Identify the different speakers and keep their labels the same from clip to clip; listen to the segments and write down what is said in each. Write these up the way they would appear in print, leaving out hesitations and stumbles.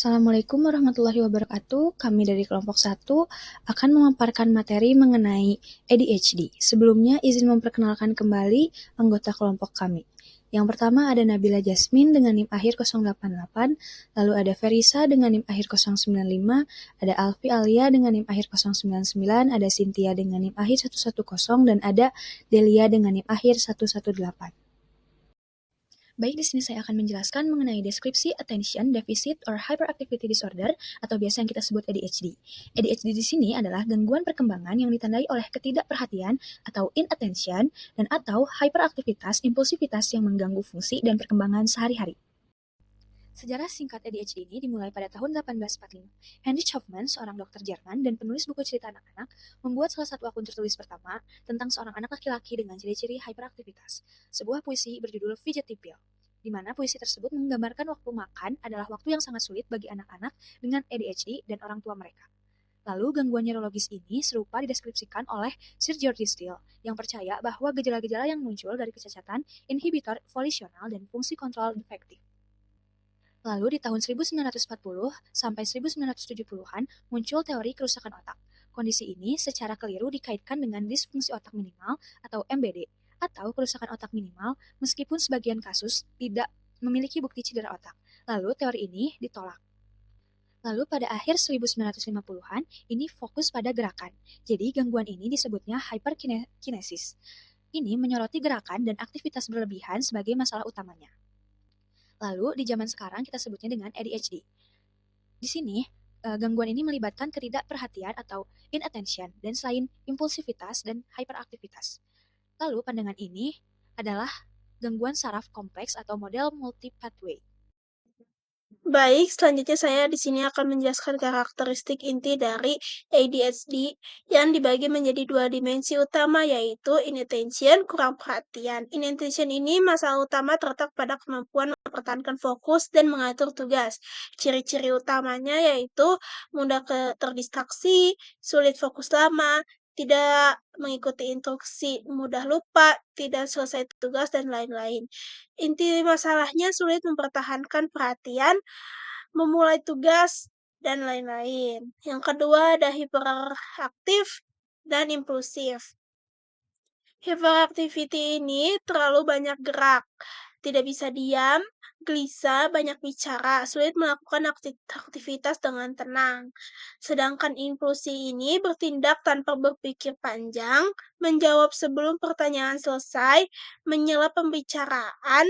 Speaker 1: Assalamualaikum warahmatullahi wabarakatuh. Kami dari kelompok 1 akan memaparkan materi mengenai ADHD. Sebelumnya izin memperkenalkan kembali anggota kelompok kami. Yang pertama ada Nabila Jasmine dengan NIM akhir 088, lalu ada Ferisa dengan NIM akhir 095, ada Alfi Alia dengan NIM akhir 099, ada Cynthia dengan NIM akhir 110, dan ada Delia dengan NIM akhir 118. Baik, di sini saya akan menjelaskan mengenai deskripsi Attention Deficit or Hyperactivity Disorder atau biasa yang kita sebut ADHD. ADHD di sini adalah gangguan perkembangan yang ditandai oleh ketidakperhatian atau inattention dan atau hyperaktivitas impulsivitas yang mengganggu fungsi dan perkembangan sehari-hari. Sejarah singkat ADHD ini dimulai pada tahun 1845. Heinrich Hoffmann, seorang dokter Jerman dan penulis buku cerita anak-anak, membuat salah satu akun tertulis pertama tentang seorang anak laki-laki dengan ciri-ciri hyperaktivitas, sebuah puisi berjudul Fidgety Pill, di mana puisi tersebut menggambarkan waktu makan adalah waktu yang sangat sulit bagi anak-anak dengan ADHD dan orang tua mereka. Lalu gangguan neurologis ini serupa dideskripsikan oleh Sir George Still yang percaya bahwa gejala-gejala yang muncul dari kecacatan inhibitor volisional dan fungsi kontrol defektif. Lalu di tahun 1940 sampai 1970-an muncul teori kerusakan otak. Kondisi ini secara keliru dikaitkan dengan disfungsi otak minimal atau MBD atau kerusakan otak minimal meskipun sebagian kasus tidak memiliki bukti cedera otak. Lalu teori ini ditolak. Lalu pada akhir 1950-an ini fokus pada gerakan. Jadi gangguan ini disebutnya hyperkinesis. Ini menyoroti gerakan dan aktivitas berlebihan sebagai masalah utamanya. Lalu di zaman sekarang kita sebutnya dengan ADHD. Di sini, gangguan ini melibatkan ketidakperhatian atau inattention dan selain impulsivitas dan hyperaktivitas. Lalu pandangan ini adalah gangguan saraf kompleks atau model multi-pathway.
Speaker 2: Baik, selanjutnya saya di sini akan menjelaskan karakteristik inti dari ADHD yang dibagi menjadi dua dimensi utama, yaitu inattention, kurang perhatian. Inattention ini masalah utama terletak pada kemampuan mempertahankan fokus dan mengatur tugas. Ciri-ciri utamanya yaitu mudah terdistraksi, sulit fokus lama, tidak mengikuti instruksi, mudah lupa, tidak selesai tugas, dan lain-lain. Inti masalahnya sulit mempertahankan perhatian, memulai tugas, dan lain-lain. Yang kedua ada hiperaktif dan impulsif. Hyperactivity ini terlalu banyak gerak, tidak bisa diam, gelisah, banyak bicara, sulit melakukan aktivitas dengan tenang. Sedangkan impulsi ini bertindak tanpa berpikir panjang, menjawab sebelum pertanyaan selesai, menyela pembicaraan,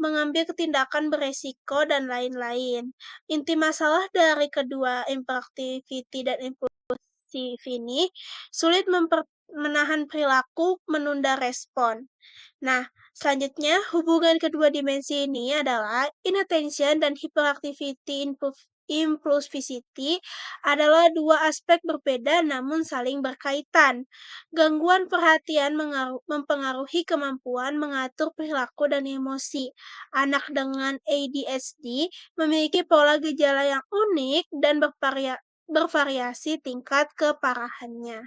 Speaker 2: mengambil tindakan beresiko, dan lain-lain. Inti masalah dari kedua hyperactivity dan impulsif ini sulit menahan perilaku, menunda respon. Nah, selanjutnya hubungan kedua dimensi ini adalah inattention dan hyperactivity impulsivity adalah dua aspek berbeda namun saling berkaitan. Gangguan perhatian mempengaruhi kemampuan mengatur perilaku dan emosi. Anak dengan ADHD memiliki pola gejala yang unik dan bervariasi tingkat keparahannya.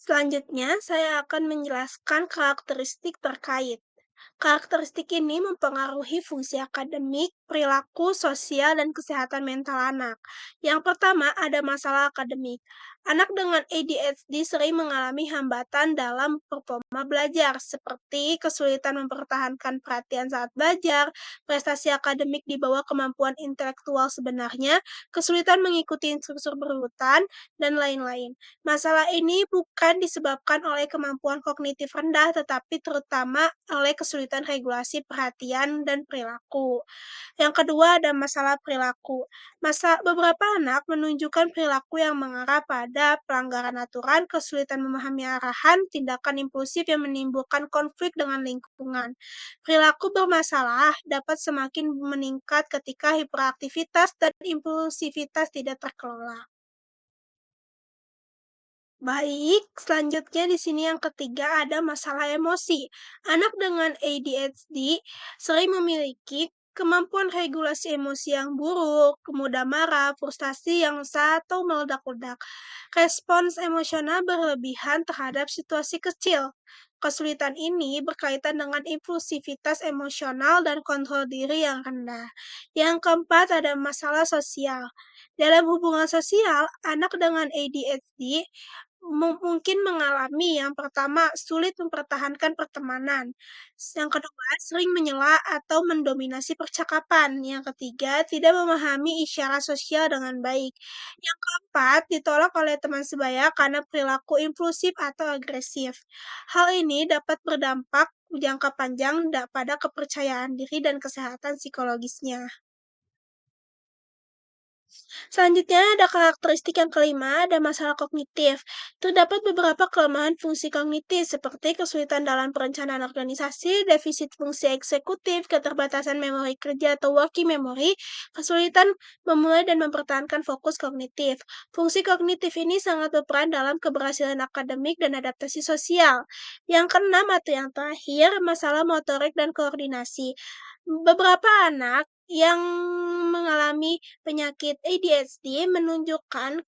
Speaker 2: Selanjutnya, saya akan menjelaskan karakteristik terkait. Karakteristik ini mempengaruhi fungsi akademik, perilaku, sosial, dan kesehatan mental anak. Yang pertama, ada masalah akademik. Anak dengan ADHD sering mengalami hambatan dalam performa belajar, seperti kesulitan mempertahankan perhatian saat belajar, prestasi akademik di bawah kemampuan intelektual sebenarnya, kesulitan mengikuti instruksi berurutan, dan lain-lain. Masalah ini bukan disebabkan oleh kemampuan kognitif rendah, tetapi terutama oleh kesulitan regulasi perhatian dan perilaku. Yang kedua ada masalah perilaku. Beberapa anak menunjukkan perilaku yang mengarah pada pelanggaran aturan, kesulitan memahami arahan, tindakan impulsif yang menimbulkan konflik dengan lingkungan. Perilaku bermasalah dapat semakin meningkat ketika hiperaktivitas dan impulsivitas tidak terkelola. Baik, selanjutnya di sini yang ketiga ada masalah emosi. Anak dengan ADHD sering memiliki kemampuan regulasi emosi yang buruk, mudah marah, frustasi yang besar, atau meledak-ledak. Respons emosional berlebihan terhadap situasi kecil. Kesulitan ini berkaitan dengan impulsivitas emosional dan kontrol diri yang rendah. Yang keempat, ada masalah sosial. Dalam hubungan sosial, anak dengan ADHD mungkin mengalami yang pertama, sulit mempertahankan pertemanan. Yang kedua, sering menyela atau mendominasi percakapan. Yang ketiga, tidak memahami isyarat sosial dengan baik. Yang keempat, ditolak oleh teman sebaya karena perilaku impulsif atau agresif. Hal ini dapat berdampak jangka panjang pada kepercayaan diri dan kesehatan psikologisnya. Selanjutnya ada karakteristik yang kelima, ada masalah kognitif. Terdapat beberapa kelemahan fungsi kognitif seperti kesulitan dalam perencanaan organisasi, defisit fungsi eksekutif, keterbatasan memori kerja atau working memory, kesulitan memulai dan mempertahankan fokus kognitif. Fungsi kognitif ini sangat berperan dalam keberhasilan akademik dan adaptasi sosial. Yang keenam atau yang terakhir, masalah motorik dan koordinasi. Beberapa anak yang mengalami penyakit ADHD menunjukkan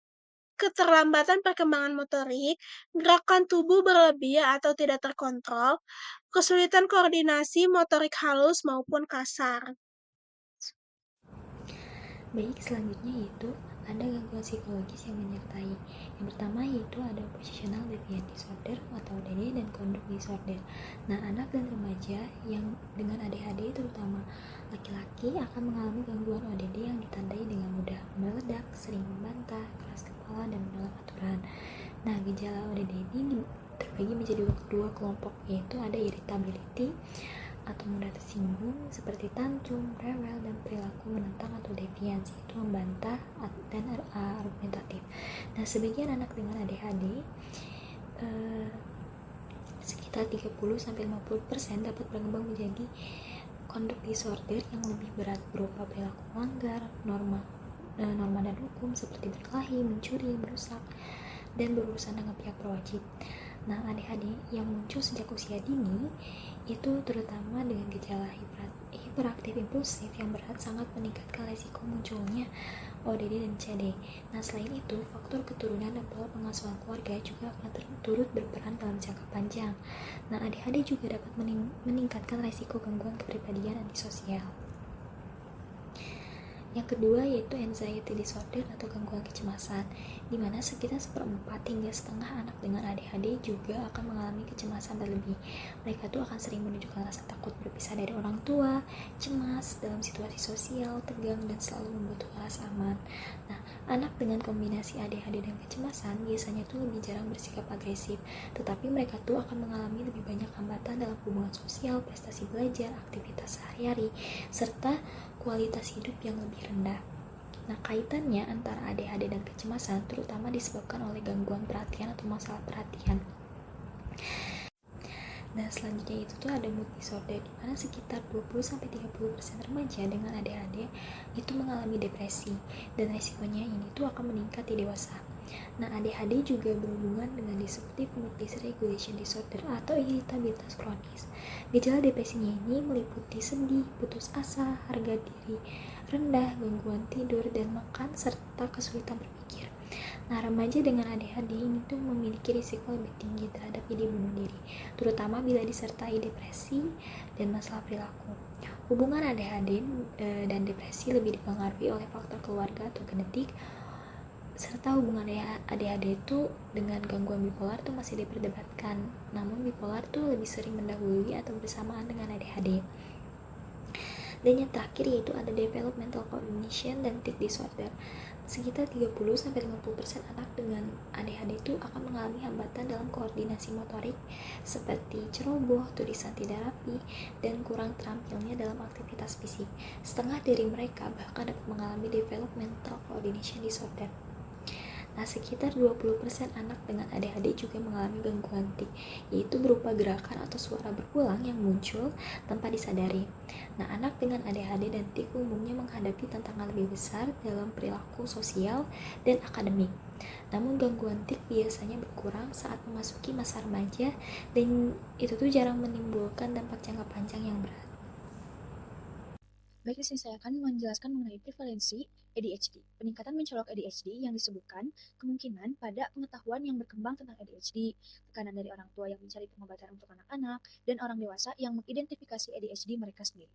Speaker 2: keterlambatan perkembangan motorik, gerakan tubuh berlebih atau tidak terkontrol, kesulitan koordinasi motorik halus maupun kasar.
Speaker 3: Baik, selanjutnya yaitu ada gangguan psikologis yang menyertai. Yang pertama yaitu ada oppositional deviant disorder atau ODD dan conduct disorder. Nah, anak dan remaja yang dengan ADHD terutama laki-laki akan mengalami gangguan ODD yang ditandai dengan mudah meledak, sering membantah, keras kepala, dan menolak aturan. Nah, gejala ODD ini terbagi menjadi dua kelompok, yaitu ada irritability atau mudah tersinggung seperti tantrum, rewel, dan perilaku menentang atau deviansi itu membantah dan argumentatif. Nah, sebagian anak dengan ADHD sekitar 30-50% dapat berkembang menjadi conduct disorder yang lebih berat berupa perilaku melanggar norma dan hukum seperti berkelahi, mencuri, merusak, dan berurusan dengan pihak berwajib. Nah, ADHD yang muncul sejak usia dini itu terutama dengan gejala hiperaktif impulsif yang berat sangat meningkatkan resiko munculnya ODD dan CD. Nah, selain itu, faktor keturunan dan pola pengasuhan keluarga juga akan turut berperan dalam jangka panjang. Nah, ADHD juga dapat meningkatkan resiko gangguan kepribadian antisosial. Yang kedua yaitu anxiety disorder atau gangguan kecemasan, di mana sekitar 1/4 hingga setengah anak dengan ADHD juga akan mengalami kecemasan berlebih. Mereka tuh akan sering menunjukkan rasa takut berpisah dari orang tua, cemas dalam situasi sosial, tegang, dan selalu membutuhkan rasa aman. Nah, anak dengan kombinasi ADHD dan kecemasan biasanya tuh lebih jarang bersikap agresif, tetapi mereka tuh akan mengalami lebih banyak hambatan dalam hubungan sosial, prestasi belajar, aktivitas sehari-hari, serta kualitas hidup yang lebih rendah. Nah, kaitannya antara ADHD dan kecemasan terutama disebabkan oleh gangguan perhatian atau masalah perhatian. Nah, selanjutnya itu tuh ada mood disorder, di mana sekitar 20-30% remaja dengan ADHD itu mengalami depresi, dan resikonya ini tuh akan meningkat di dewasa. Nah, ADHD juga berhubungan dengan disruptive mood dysregulation disorder atau iritabilitas kronis. Gejala depresinya ini meliputi sedih, putus asa, harga diri rendah, gangguan tidur dan makan, serta kesulitan berpikir. Nah, remaja dengan ADHD ini tuh memiliki risiko lebih tinggi terhadap ide bunuh diri, terutama bila disertai depresi dan masalah perilaku. Hubungan ADHD dan depresi lebih dipengaruhi oleh faktor keluarga atau genetik, serta hubungan ADHD itu dengan gangguan bipolar itu masih diperdebatkan. Namun bipolar tuh lebih sering mendahului atau bersamaan dengan ADHD. Dan yang terakhir yaitu ada developmental coordination dan tic disorder. Sekitar 30-50% anak dengan ADHD itu akan mengalami hambatan dalam koordinasi motorik seperti ceroboh, tulisan tidak rapi, dan kurang terampilnya dalam aktivitas fisik. Setengah dari mereka bahkan dapat mengalami developmental coordination disorder. Nah, sekitar 20% anak dengan ADHD juga mengalami gangguan tic, yaitu berupa gerakan atau suara berulang yang muncul tanpa disadari. Nah, anak dengan ADHD dan tic umumnya menghadapi tantangan lebih besar dalam perilaku sosial dan akademik. Namun gangguan tic biasanya berkurang saat memasuki masa remaja, dan itu tuh jarang menimbulkan dampak jangka panjang yang berat.
Speaker 1: Baik, di sini saya akan menjelaskan mengenai prevalensi ADHD. Peningkatan mencolok ADHD yang disebutkan kemungkinan pada pengetahuan yang berkembang tentang ADHD, tekanan dari orang tua yang mencari pengobatan untuk anak-anak, dan orang dewasa yang mengidentifikasi ADHD mereka sendiri.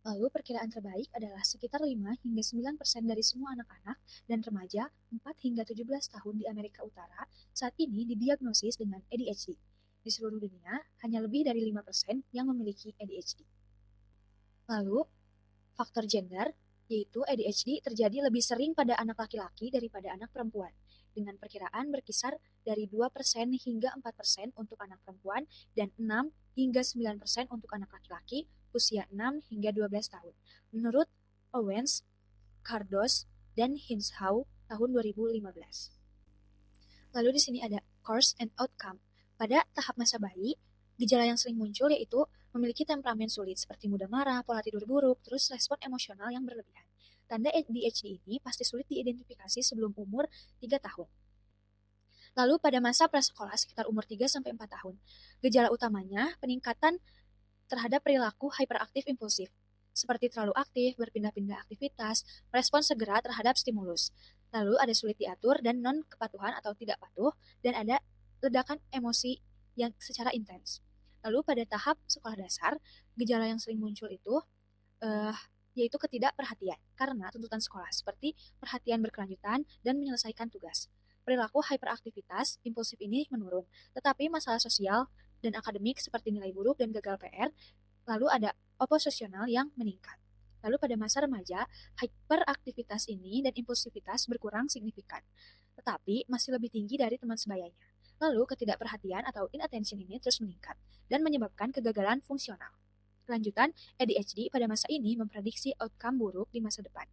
Speaker 1: Lalu perkiraan terbaik adalah sekitar 5 hingga 9% dari semua anak-anak dan remaja 4 hingga 17 tahun di Amerika Utara saat ini didiagnosis dengan ADHD. Di seluruh dunia, hanya lebih dari 5% yang memiliki ADHD. Lalu, faktor gender, yaitu ADHD terjadi lebih sering pada anak laki-laki daripada anak perempuan, dengan perkiraan berkisar dari 2% hingga 4% untuk anak perempuan dan 6 hingga 9% untuk anak laki-laki usia 6 hingga 12 tahun, menurut Owens, Cardos, dan Hinshaw tahun 2015. Lalu di sini ada course and outcome. Pada tahap masa bayi, gejala yang sering muncul yaitu memiliki temperamen sulit seperti mudah marah, pola tidur buruk, terus respon emosional yang berlebihan. Tanda ADHD ini pasti sulit diidentifikasi sebelum umur 3 tahun. Lalu pada masa prasekolah sekitar umur 3-4 tahun, gejala utamanya peningkatan terhadap perilaku hyperaktif impulsif, seperti terlalu aktif, berpindah-pindah aktivitas, respon segera terhadap stimulus. Lalu ada sulit diatur dan non-kepatuhan atau tidak patuh, dan ada ledakan emosi yang secara intens. Lalu pada tahap sekolah dasar, gejala yang sering muncul itu yaitu ketidakperhatian karena tuntutan sekolah seperti perhatian berkelanjutan dan menyelesaikan tugas. Perilaku hyperaktivitas impulsif ini menurun, tetapi masalah sosial dan akademik seperti nilai buruk dan gagal PR, lalu ada oposisional yang meningkat. Lalu pada masa remaja, hyperaktivitas ini dan impulsivitas berkurang signifikan, tetapi masih lebih tinggi dari teman sebayanya. Lalu ketidakperhatian atau inattention ini terus meningkat dan menyebabkan kegagalan fungsional. Kelanjutan, ADHD pada masa ini memprediksi outcome buruk di masa depan.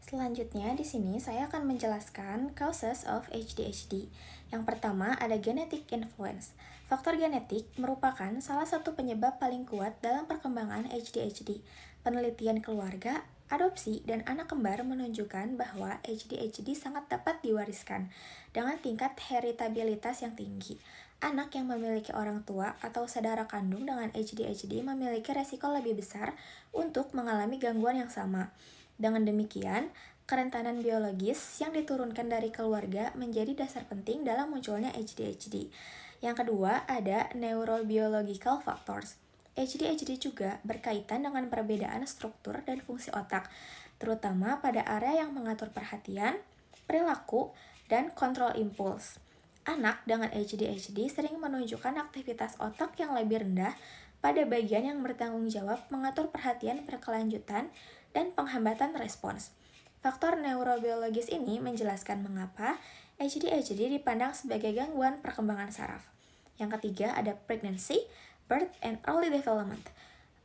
Speaker 3: Selanjutnya di sini saya akan menjelaskan causes of ADHD. Yang pertama ada genetic influence. Faktor genetik merupakan salah satu penyebab paling kuat dalam perkembangan ADHD. Penelitian keluarga, adopsi, dan anak kembar menunjukkan bahwa ADHD sangat dapat diwariskan dengan tingkat heritabilitas yang tinggi. Anak yang memiliki orang tua atau saudara kandung dengan ADHD memiliki resiko lebih besar untuk mengalami gangguan yang sama. Dengan demikian, kerentanan biologis yang diturunkan dari keluarga menjadi dasar penting dalam munculnya ADHD. Yang kedua, ada neurobiological factors. ADHD juga berkaitan dengan perbedaan struktur dan fungsi otak, terutama pada area yang mengatur perhatian, perilaku, dan kontrol impuls. Anak dengan ADHD sering menunjukkan aktivitas otak yang lebih rendah pada bagian yang bertanggung jawab mengatur perhatian berkelanjutan dan penghambatan respons. Faktor neurobiologis ini menjelaskan mengapa ADHD dipandang sebagai gangguan perkembangan saraf. Yang ketiga ada pregnancy, birth, and early development.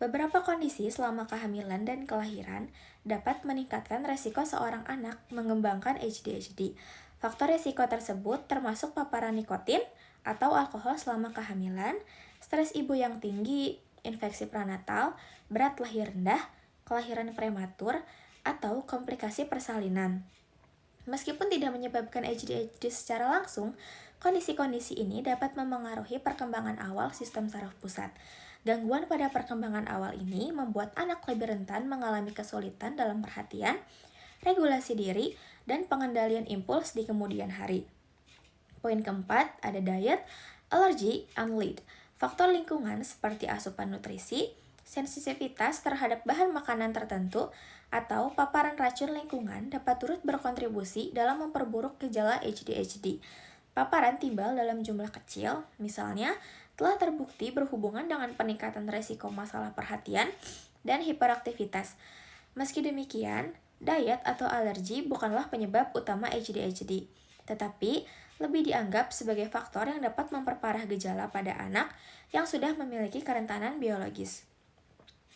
Speaker 3: Beberapa kondisi selama kehamilan dan kelahiran dapat meningkatkan resiko seorang anak mengembangkan ADHD. Faktor risiko tersebut termasuk paparan nikotin atau alkohol selama kehamilan, stres ibu yang tinggi, infeksi prenatal, berat lahir rendah, kelahiran prematur, atau komplikasi persalinan. Meskipun tidak menyebabkan ADHD secara langsung, kondisi-kondisi ini dapat memengaruhi perkembangan awal sistem saraf pusat. Gangguan pada perkembangan awal ini membuat anak lebih rentan mengalami kesulitan dalam perhatian, regulasi diri, dan pengendalian impuls di kemudian hari. Poin keempat ada diet, allergy, and lead. Faktor lingkungan seperti asupan nutrisi, sensitivitas terhadap bahan makanan tertentu, atau paparan racun lingkungan dapat turut berkontribusi dalam memperburuk gejala ADHD. Paparan timbal dalam jumlah kecil, misalnya, telah terbukti berhubungan dengan peningkatan resiko masalah perhatian dan hiperaktivitas. Meski demikian, diet atau alergi bukanlah penyebab utama ADHD, tetapi lebih dianggap sebagai faktor yang dapat memperparah gejala pada anak yang sudah memiliki kerentanan biologis.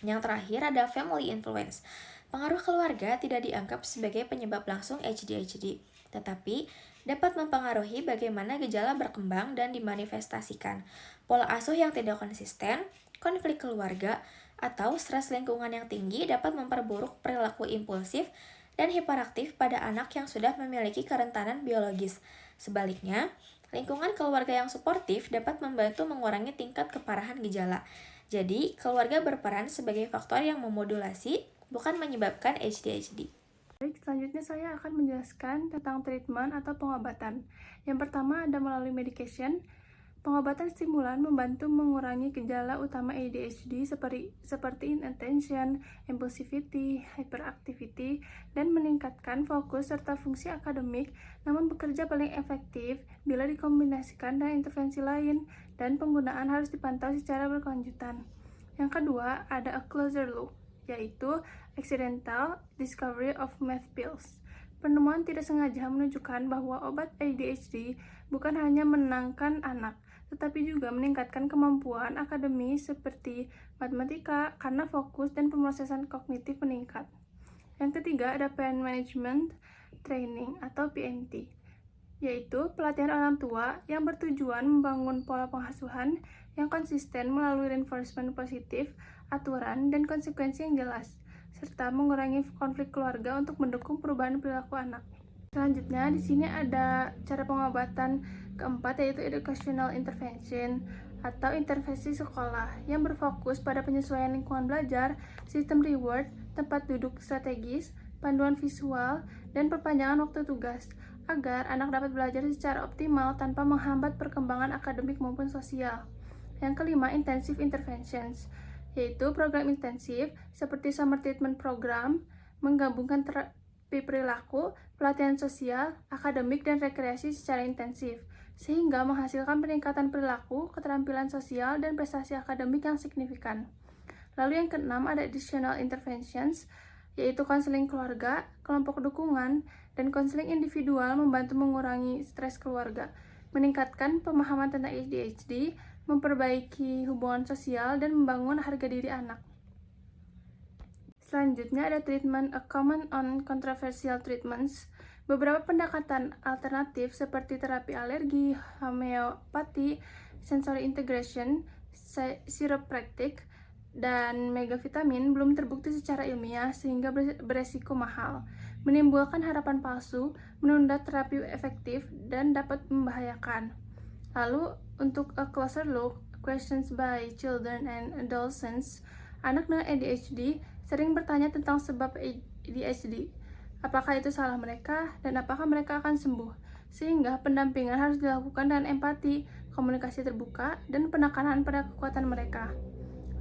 Speaker 3: Yang terakhir ada family influence. Pengaruh keluarga tidak dianggap sebagai penyebab langsung ADHD, tetapi dapat mempengaruhi bagaimana gejala berkembang dan dimanifestasikan. Pola asuh yang tidak konsisten, konflik keluarga, atau stres lingkungan yang tinggi dapat memperburuk perilaku impulsif dan hiperaktif pada anak yang sudah memiliki kerentanan biologis. Sebaliknya, lingkungan keluarga yang suportif dapat membantu mengurangi tingkat keparahan gejala. Jadi, keluarga berperan sebagai faktor yang memodulasi, bukan menyebabkan ADHD.
Speaker 4: Baik, selanjutnya saya akan menjelaskan tentang treatment atau pengobatan. Yang pertama ada melalui medication. Pengobatan stimulan membantu mengurangi gejala utama ADHD seperti inattention, impulsivity, hyperactivity, dan meningkatkan fokus serta fungsi akademik, namun bekerja paling efektif bila dikombinasikan dengan intervensi lain, dan penggunaan harus dipantau secara berkelanjutan. Yang kedua, ada a closer look, yaitu accidental discovery of meth pills. Penemuan tidak sengaja menunjukkan bahwa obat ADHD bukan hanya menenangkan anak, tetapi juga meningkatkan kemampuan akademis seperti matematika karena fokus dan pemrosesan kognitif meningkat. Yang ketiga ada Parent Management Training atau PMT, yaitu pelatihan orang tua yang bertujuan membangun pola pengasuhan yang konsisten melalui reinforcement positif, aturan, dan konsekuensi yang jelas, serta mengurangi konflik keluarga untuk mendukung perubahan perilaku anak. Selanjutnya, di sini ada cara pengobatan keempat, yaitu educational intervention atau intervensi sekolah yang berfokus pada penyesuaian lingkungan belajar, sistem reward, tempat duduk strategis, panduan visual, dan perpanjangan waktu tugas agar anak dapat belajar secara optimal tanpa menghambat perkembangan akademik maupun sosial. Yang kelima, intensive interventions, yaitu program intensif seperti summer treatment program, menggabungkan perilaku, pelatihan sosial, akademik, dan rekreasi secara intensif, sehingga menghasilkan peningkatan perilaku, keterampilan sosial, dan prestasi akademik yang signifikan. Lalu yang keenam ada additional interventions, yaitu konseling keluarga, kelompok dukungan, dan konseling individual membantu mengurangi stres keluarga, meningkatkan pemahaman tentang ADHD, memperbaiki hubungan sosial, dan membangun harga diri anak. Selanjutnya ada treatment, a comment on controversial treatments. Beberapa pendekatan alternatif seperti terapi alergi, homeopati, sensory integration, chiropractic, dan megavitamin belum terbukti secara ilmiah sehingga beresiko mahal, menimbulkan harapan palsu, menunda terapi efektif, dan dapat membahayakan. Lalu, untuk a closer look, questions by children and adolescents, anak dengan ADHD sering bertanya tentang sebab ADHD, apakah itu salah mereka, dan apakah mereka akan sembuh, sehingga pendampingan harus dilakukan dengan empati, komunikasi terbuka, dan penekanan pada kekuatan mereka.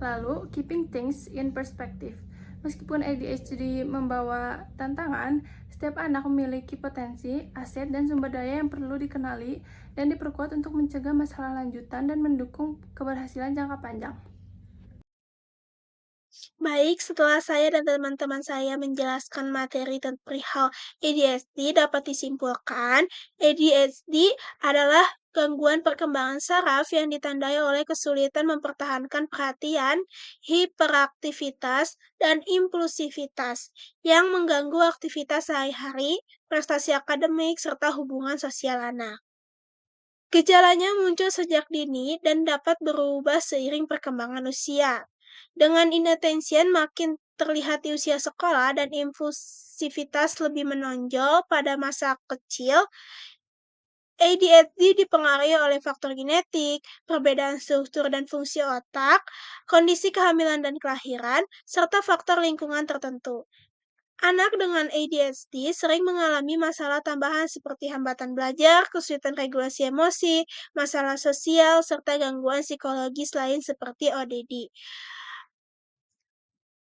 Speaker 4: Lalu, keeping things in perspective. Meskipun ADHD membawa tantangan, setiap anak memiliki potensi, aset, dan sumber daya yang perlu dikenali dan diperkuat untuk mencegah masalah lanjutan dan mendukung keberhasilan jangka panjang.
Speaker 2: Baik, setelah saya dan teman-teman saya menjelaskan materi tentang perihal ADHD, dapat disimpulkan, ADHD adalah gangguan perkembangan saraf yang ditandai oleh kesulitan mempertahankan perhatian, hiperaktivitas, dan impulsivitas yang mengganggu aktivitas sehari-hari, prestasi akademik, serta hubungan sosial anak. Gejalanya muncul sejak dini dan dapat berubah seiring perkembangan usia. Dengan inattention makin terlihat di usia sekolah dan impulsivitas lebih menonjol pada masa kecil, ADHD dipengaruhi oleh faktor genetik, perbedaan struktur dan fungsi otak, kondisi kehamilan dan kelahiran, serta faktor lingkungan tertentu. Anak dengan ADHD sering mengalami masalah tambahan seperti hambatan belajar, kesulitan regulasi emosi, masalah sosial, serta gangguan psikologis lain seperti ODD.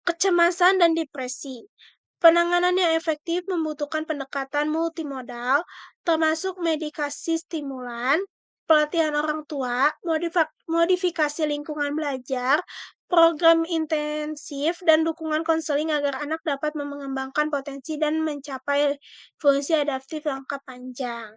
Speaker 2: Kecemasan dan depresi. Penanganan yang efektif membutuhkan pendekatan multimodal, termasuk medikasi stimulan, pelatihan orang tua, modifikasi lingkungan belajar, program intensif, dan dukungan konseling agar anak dapat mengembangkan potensi dan mencapai fungsi adaptif jangka panjang.